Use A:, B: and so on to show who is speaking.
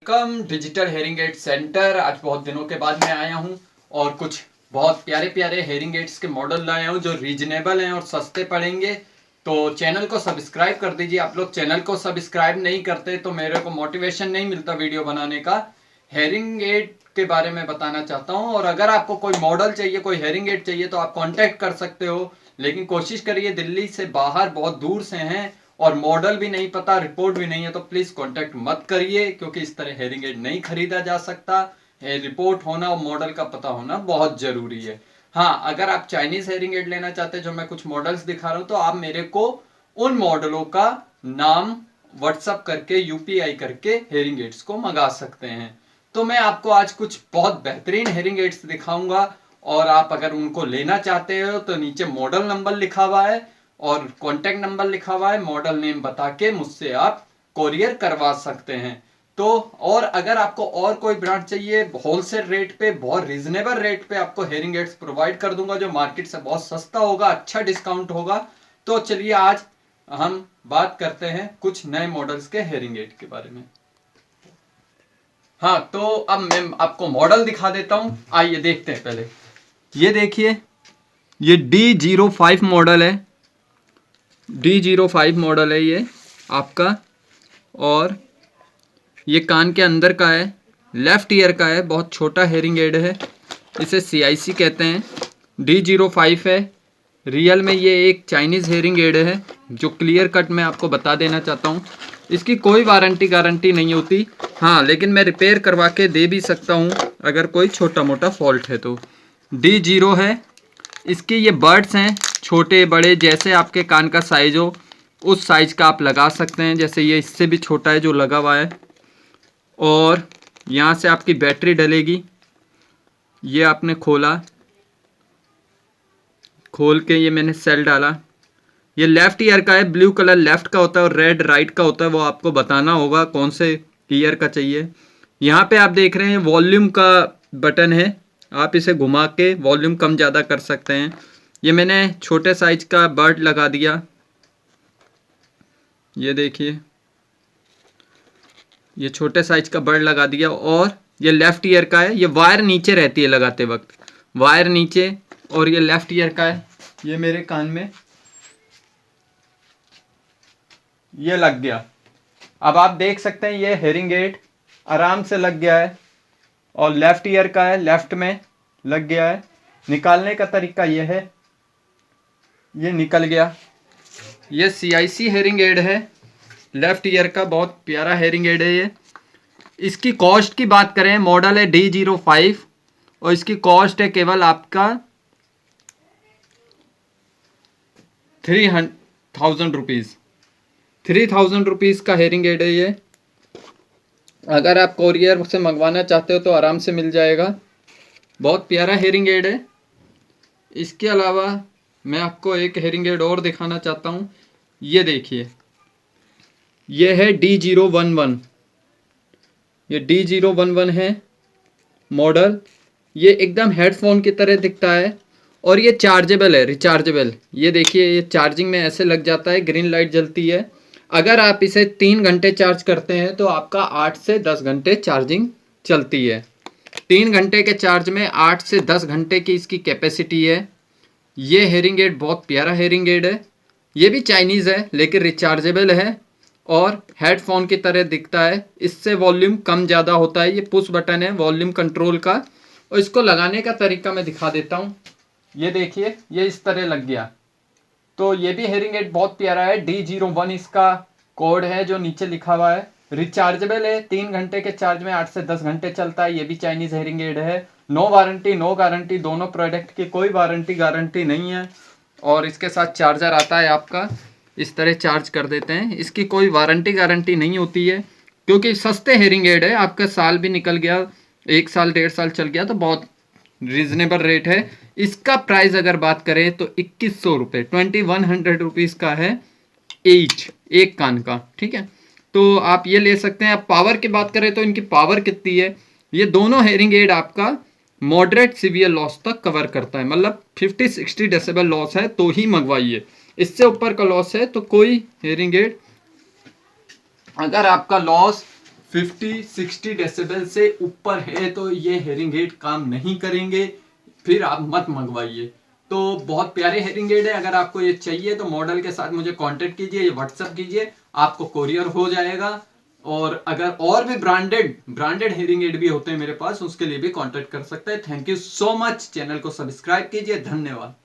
A: Welcome digital hearing aid centre. आज बहुत दिनों के बाद मैं आया हूं और कुछ बहुत प्यारे प्यारे हेयरिंग एड्स के मॉडल लाया हूं जो रीजनेबल हैं और सस्ते पड़ेंगे। तो चैनल को सब्सक्राइब कर दीजिए। आप लोग चैनल को सब्सक्राइब नहीं करते तो मेरे को मोटिवेशन नहीं मिलता वीडियो बनाने का। हेयरिंग एड के बारे में बताना चाहता हूं और अगर आपको कोई मॉडल चाहिए, कोई हेयरिंग एड चाहिए तो आप कॉन्टेक्ट कर सकते हो, लेकिन कोशिश करिए दिल्ली से बाहर बहुत दूर से हैं और मॉडल भी नहीं पता, रिपोर्ट भी नहीं है तो प्लीज कांटेक्ट मत करिए, क्योंकि इस तरह हेयरिंग एड नहीं खरीदा जा सकता है। रिपोर्ट होना और मॉडल का पता होना बहुत जरूरी है। हाँ, अगर आप चाइनीज हेयरिंग एड लेना चाहते हैं जो मैं कुछ मॉडल्स दिखा रहा हूं तो आप मेरे को उन मॉडलों का नाम व्हाट्सअप करके यूपीआई करके हेयरिंग एड्स को मंगा सकते हैं। तो मैं आपको आज कुछ बहुत बेहतरीन हेयरिंग एड्स दिखाऊंगा और आप अगर उनको लेना चाहते हो तो नीचे मॉडल नंबर लिखा हुआ है और कॉन्टेक्ट नंबर लिखा हुआ है, मॉडल नेम बता के मुझसे आप कोरियर करवा सकते हैं। तो और अगर आपको और कोई ब्रांड चाहिए, होलसेल रेट पे, बहुत रीजनेबल रेट पे आपको हेयरिंग एड्स प्रोवाइड कर दूंगा जो मार्केट से बहुत सस्ता होगा, अच्छा डिस्काउंट होगा। तो चलिए आज हम बात करते हैं कुछ नए मॉडल्स के हेयरिंग एड के बारे में। हाँ, तो अब मैं आपको मॉडल दिखा देता हूं, आइए देखते हैं। पहले ये देखिए, ये D05 मॉडल है। D05 मॉडल है ये आपका, और ये कान के अंदर का है, लेफ्ट ईयर का है, बहुत छोटा हेयरिंग एड है, इसे CIC कहते हैं। D05 है। रियल में ये एक चाइनीज़ हेयरिंग एड है जो क्लियर कट मैं आपको बता देना चाहता हूँ। इसकी कोई वारंटी गारंटी नहीं होती, हाँ, लेकिन मैं रिपेयर करवा के दे भी सकता हूँ अगर कोई छोटा मोटा फॉल्ट है तो। D0 है। इसके ये बर्ड्स हैं, छोटे बड़े जैसे आपके कान का साइज हो उस साइज का आप लगा सकते हैं। जैसे ये इससे भी छोटा है जो लगा हुआ है। और यहाँ से आपकी बैटरी डलेगी। ये आपने खोला, खोल के ये मैंने सेल डाला। ये लेफ्ट ईयर का है, ब्लू कलर लेफ्ट का होता है और रेड राइट का होता है, वो आपको बताना होगा कौन से ईयर का चाहिए। यहाँ पे आप देख रहे हैं वॉल्यूम का बटन है, आप इसे घुमा के वॉल्यूम कम ज़्यादा कर सकते हैं। ये मैंने छोटे साइज का बर्ड लगा दिया, ये देखिए, ये छोटे साइज का बर्ड लगा दिया। और ये लेफ्ट ईयर का है, ये वायर नीचे रहती है लगाते वक्त, वायर नीचे। और ये लेफ्ट ईयर का है, ये मेरे कान में ये लग गया। अब आप देख सकते हैं ये हेयरिंग एड आराम से लग गया है और लेफ्ट ईयर का है, लेफ्ट में लग गया है। निकालने का तरीका ये है, ये निकल गया। ये CIC हेयरिंग एड है, लेफ्ट ईयर का, बहुत प्यारा हेयरिंग एड है ये। इसकी कॉस्ट की बात करें, मॉडल है D05 और इसकी कॉस्ट है केवल आपका 3,000 रुपीज़। 3,000 रुपीज़ का हेयरिंग एड है ये। अगर आप कोरियर से मंगवाना चाहते हो तो आराम से मिल जाएगा। बहुत प्यारा हेयरिंग एड है। इसके अलावा मैं आपको एक हेयरिंग एड और दिखाना चाहता हूँ। ये देखिए, ये है D011। ये D011 है मॉडल। ये एकदम हेडफोन की तरह दिखता है और ये चार्जेबल है, रिचार्जेबल। ये देखिए, ये चार्जिंग में ऐसे लग जाता है, ग्रीन लाइट जलती है। अगर आप इसे 3 घंटे चार्ज करते हैं तो आपका 8 से 10 घंटे चार्जिंग चलती है। 3 घंटे के चार्ज में 8 से 10 घंटे की इसकी कैपेसिटी है। ये हेयरिंग एड बहुत प्यारा हेयरिंग एड है। ये भी चाइनीज़ है लेकिन रिचार्जेबल है और हेडफोन की तरह दिखता है। इससे वॉल्यूम कम ज़्यादा होता है। ये पुश बटन है वॉल्यूम कंट्रोल का। और इसको लगाने का तरीका मैं दिखा देता हूँ। ये देखिए, ये इस तरह लग गया। तो ये भी हेयरिंग एड बहुत प्यारा है। D01 इसका कोड है जो नीचे लिखा हुआ है। रिचार्जेबल है, 3 घंटे के चार्ज में 8 से 10 घंटे चलता है। ये भी चाइनीज़ हेयरिंग एड है। नो वारंटी नो गारंटी, दोनों प्रोडक्ट की कोई वारंटी गारंटी नहीं है। और इसके साथ चार्जर आता है आपका, इस तरह चार्ज कर देते हैं। इसकी कोई वारंटी गारंटी नहीं होती है क्योंकि सस्ते हेयरिंग एड है। आपका साल भी निकल गया, 1 साल 1.5 साल चल गया तो बहुत रीजनेबल रेट है। इसका प्राइस अगर बात करें तो 2100 रुपये, 2100 रुपीज़ का है एक कान का, ठीक है। तो आप ये ले सकते हैं। आप पावर की बात करें तो इनकी पावर कितनी है, ये दोनों हेयरिंग एड आपका मॉडरेट सीवियर लॉस तक कवर करता है, मतलब 50-60 डेसिबल लॉस है तो ही मंगवाइए। इससे ऊपर का लॉस है तो कोई हेयरिंग एड, अगर आपका लॉस 50-60 डेसिबल से ऊपर है तो ये हेयरिंग एड काम नहीं करेंगे, फिर आप मत मंगवाइए। तो बहुत प्यारे हेयरिंग एड है, अगर आपको ये चाहिए तो मॉडल के साथ मुझे कांटेक्ट कीजिए, व्हाट्सएप कीजिए, आपको कोरियर हो जाएगा। और अगर और भी ब्रांडेड हेयरिंग एड भी होते हैं मेरे पास, उसके लिए भी कांटेक्ट कर सकते हैं। Thank you so much. Channel को सब्सक्राइब कीजिए। धन्यवाद।